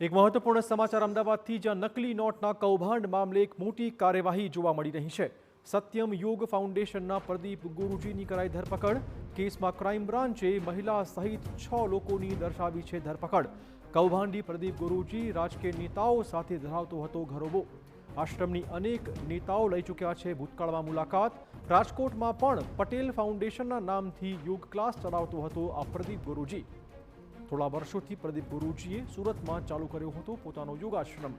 એક મહત્વપૂર્ણ સમાચાર અમદાવાદથી, જ્યાં નકલી નોટના કૌભાંડ મામલે એક મોટી કાર્યવાહી જોવા મળી રહી છે। સત્યમ યોગ ફાઉન્ડેશનના પ્રદીપ ગુરુજીની કરાઈ ધરપકડ। કેસમાં ક્રાઇમ બ્રાન્ચે મહિલા સહિત 6 લોકોની દર્શાવી છે ધરપકડ। કૌભાંડી પ્રદીપ ગુરુજી રાજકીય નેતાઓ સાથે ધરાવતો હતો ઘરોબો। આશ્રમની અનેક નેતાઓ લઈ ચૂક્યા છે ભૂતકાળમાં મુલાકાત। રાજકોટમાં પણ પટેલ ફાઉન્ડેશનના નામથી યોગ ક્લાસ ચલાવતો હતો આ પ્રદીપ ગુરુજી। થોડા વર્ષોથી પ્રદીપ ગુરુજીએ સુરતમાં ચાલુ કર્યો હતો પોતાનો યોગાશ્રમ।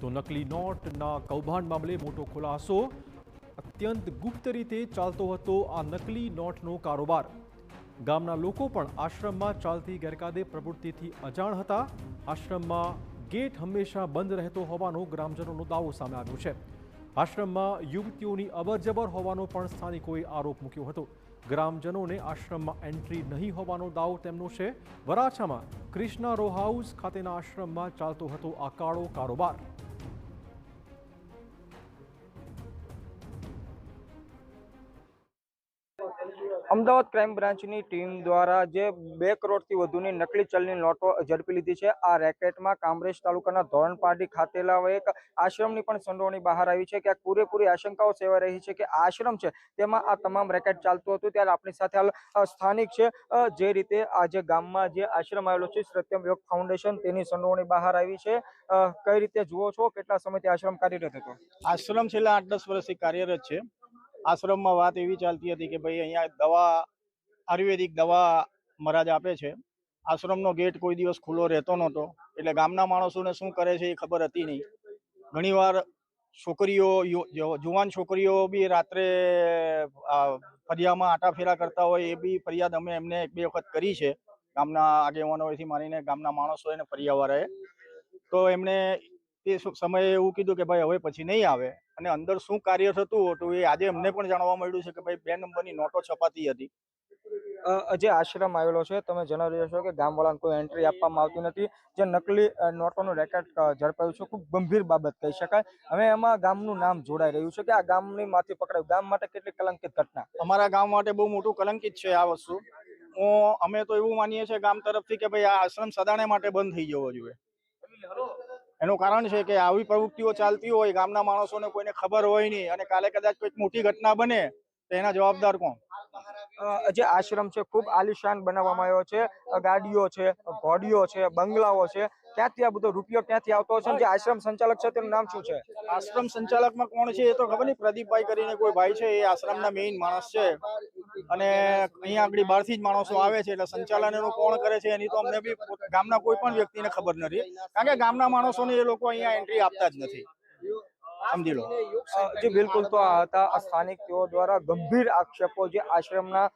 તો નકલી નોટના કૌભાંડ મામલે મોટો ખુલાસો। અત્યંત ગુપ્ત રીતે ચાલતો હતો આ નકલી નોટનો કારોબાર। ગામના લોકો પણ આશ્રમમાં ચાલતી ગેરકાયદે પ્રવૃત્તિથી અજાણ હતા। આશ્રમમાં ગેટ હંમેશા બંધ રહેતો હોવાનો ગ્રામજનોનો દાવો સામે આવ્યો છે। આશ્રમમાં યુવતીઓની અવરજવર હોવાનો પણ સ્થાનિકોએ આરોપ મૂક્યો હતો। ગ્રામજનોને આશ્રમમાં એન્ટ્રી નહીં હોવાનો દાવો તેમનો છે। વરાછામાં ક્રિષ્ના રો હાઉસ ખાતેના આશ્રમમાં ચાલતો હતો આ કાળો કારોબાર। અમદાવાદ ક્રાઇમ બ્રાન્ચની ટીમ દ્વારા જે 2 કરોડથી વધુની નકલી ચલની નોટો ઝડપી લીધી છે। આ રેકેટમાં કામરેજ તાલુકાના ધોરણપાટી ખાતેલા એક આશ્રમની પણ સંડોવણી બહાર આવી છે। કે પૂરેપૂરી આશંકાઓ સેવાઈ રહી છે કે આશ્રમ છે તેમાં આ તમામ રેકેટ ચાલતું હતું। ત્યારે આપણી સાથે હાલ સ્થાનિક છે જે રીતે આજે ગામમાં જે આશ્રમ આવેલો છે સત્યમ યોગ ફાઉન્ડેશન તેની સંડોવણી બહાર આવી છે। કઈ રીતે જુઓ છો, કેટલા સમયથી આશ્રમ કાર્યરત હતો? આશ્રમ છેલ્લા 8-10 વર્ષથી કાર્યરત છે। આશ્રમમાં વાત એવી ચાલતી હતી કે ભાઈ અહીંયા દવા, આયુર્વેદિક દવા મહારાજ આપે છે। આશ્રમનો ગેટ કોઈ દિવસ ખુલ્લો રહેતો નહોતો, એટલે ગામના માણસોને શું કરે છે એ ખબર હતી નહીં। ઘણીવાર છોકરીઓ, જુવાન છોકરીઓ બી રાત્રે ફરિયામાં આટાફેરા કરતા હોય, એ બી ફરિયાદ અમે એમને 1-2 વખત કરી છે। ગામના આગેવાનોથી માનીને ગામના માણસો અને ફરિયાવાળાએ તો એમણે તે સમયે એવું કીધું કે ભાઈ હવે પછી નહીં આવે। અને અંદર શું કાર્ય થતું હતું એ આજે અમને પણ જાણવા મળ્યું છે કે ભાઈ 2 નંબરની નોટો છપાતી હતી। જે આશ્રમ આવેલો છે તમે જણાવી રહ્યા છો કે ગામવાળાને કોઈ એન્ટ્રી આપવામાં આવતી નથી। જે નકલી નોટોનું રેકેટ ઝડપાયું છે, ખૂબ ગંભીર બાબત કહી શકાય। હવે એમાં ગામનું નામ જોડાઈ રહ્યું છે કે આ ગામની માંથી પકડાયું। ગામ માટે કેટલી કલંકિત ઘટના? અમારા ગામ માટે બહુ મોટું કલંકિત છે આ વસ્તુ। અમે તો એવું માનીએ છીએ ગામ તરફથી કે ભાઈ આ આશ્રમ સદાને માટે બંધ થઈ જવો જોઈએ। એનું કારણ છે કે આવી પ્રવૃત્તિઓ ચાલતી હોય, ગામના માણસોને કોઈને ખબર હોય નહીં, અને કાલે કદાચ કોઈક મોટી ઘટના બને તો એના જવાબદાર કોણ? જે આશ્રમ છે ખૂબ આલિશાન બનાવવામાં આવ્યો છે। ગાડીઓ છે, ઘોડીઓ છે, બંગલાઓ છે। ક્યાંથી આ બધો રૂપિયો ક્યાંથી આવતો હશે? જે આશ્રમ સંચાલક છે તેનું નામ શું છે? આશ્રમ સંચાલકમાં કોણ છે એ તો ખબર નહીં। પ્રદીપભાઈ કરીને કોઈ ભાઈ છે, એ આશ્રમના મેઇન માણસ છે, અને અહીંયા આગળ બહારથી જ માણસો આવે છે, એટલે સંચાલન એનું કોણ કરે છે એની તો અમને બી ગામના કોઈ પણ વ્યક્તિને ખબર નથી, કારણ કે ગામના માણસોને એ લોકો અહીંયા એન્ટ્રી આપતા જ નથી, સમજી લો। જે બિલકુલ, તો આ હતા સ્થાનિક તેઓ દ્વારા ગંભીર આક્ષેપો જે આશ્રમના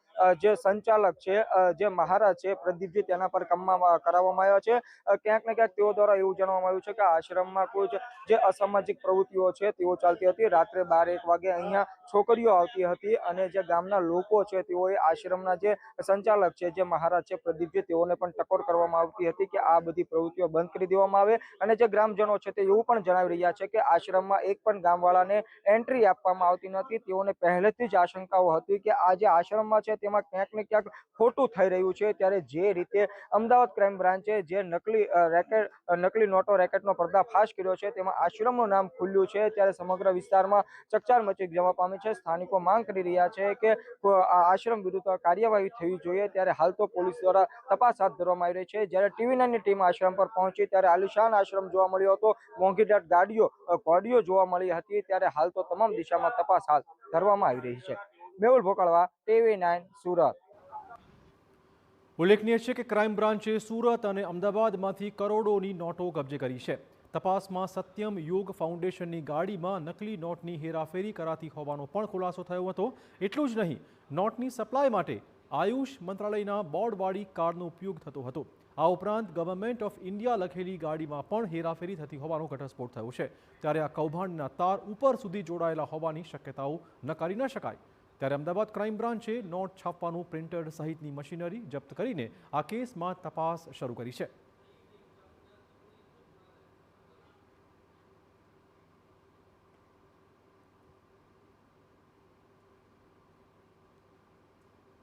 જે સંચાલક છે, જે મહારાજ છે પ્રદીપજી, તેના પર કરાવવામાં આવ્યા છે। ક્યાંક ને ક્યાંક તેઓ દ્વારા એવું જાણવામાં આવ્યું છે કે આશ્રમમાં કોઈ જે અસામાજિક પ્રવૃત્તિઓ છે તેઓ ચાલતી હતી। રાત્રે 12-1 વાગે અહીંયા છોકરીઓ આવતી હતી, અને જે ગામના લોકો છે તેઓએ આશ્રમના જે સંચાલક છે, જે મહારાજ છે પ્રદીપજી, તેઓને પણ ટકોર કરવામાં આવતી હતી કે આ બધી પ્રવૃત્તિઓ બંધ કરી દેવામાં આવે। અને જે ગ્રામજનો છે તે એવું પણ જણાવી રહ્યા છે કે આશ્રમમાં એક પણ ગામવાળાને એન્ટ્રી આપવામાં આવતી નથી। તેઓને પહેલેથી જ આશંકાઓ હતી કે આ જે આશ્રમમાં છે તેમાં ક્યાંક ને ક્યાંક ખોટું થઈ રહ્યું છે। ત્યારે જે રીતે અમદાવાદ ક્રાઇમ બ્રાન્ચે જે નકલી નોટો રેકેટનો પર્દાફાશ કર્યો છે, તેમાં આશ્રમનું નામ ખુલ્યું છે, ત્યારે સમગ્ર વિસ્તારમાં ચકચાર મચી જવા પામી છે। સ્થાનિકો માંગ કરી રહ્યા છે કે આ આશ્રમ વિરુદ્ધ કાર્યવાહી થવી જોઈએ। ત્યારે હાલ તો પોલીસ દ્વારા તપાસ હાથ ધરવામાં આવી રહી છે। જ્યારે TV9ની ટીમ આશ્રમ પર પહોંચી ત્યારે આલિશાન આશ્રમ જોવા મળ્યો હતો, મોંઘીદાટ ગાડીઓ, ઘોડીઓ જોવા મળી હતી। ત્યારે હાલ તો તમામ દિશામાં તપાસ હાથ ધરવામાં આવી રહી છે। મેહુલ ભોકાળવા, TV9 સુરત। ઉલ્લેખનીય છે કે ક્રાઇમ બ્રાન્ચે સુરત અને અમદાવાદમાંથી કરોડોની નોટો કબજે કરી છે। તપાસમાં સત્યમ યોગ ફાઉન્ડેશનની ગાડીમાં નકલી નોટની હેરાફેરી કરાતી હોવાનો પણ ખુલાસો થયો હતો। એટલું જ નહીં, નોટની સપ્લાય માટે આયુષ મંત્રાલયના બોર્ડવાળી કારનો ઉપયોગ થતો હતો। આ ઉપરાંત ગવર્મેન્ટ ઓફ ઇન્ડિયા લખેલી ગાડીમાં પણ હેરાફેરી થતી હોવાનો ઘટસ્ફોટ થયો છે। ત્યારે આ કૌભાંડના તાર ઉપર સુધી જોડાયેલા હોવાની શક્યતાઓ નકારી ન શકાય। ત્યારે અમદાવાદ ક્રાઇમ બ્રાન્ચે નોટ છાપવાનું પ્રિન્ટર સહિતની મશીનરી જપ્ત કરીને આ કેસમાં તપાસ શરૂ કરી છે।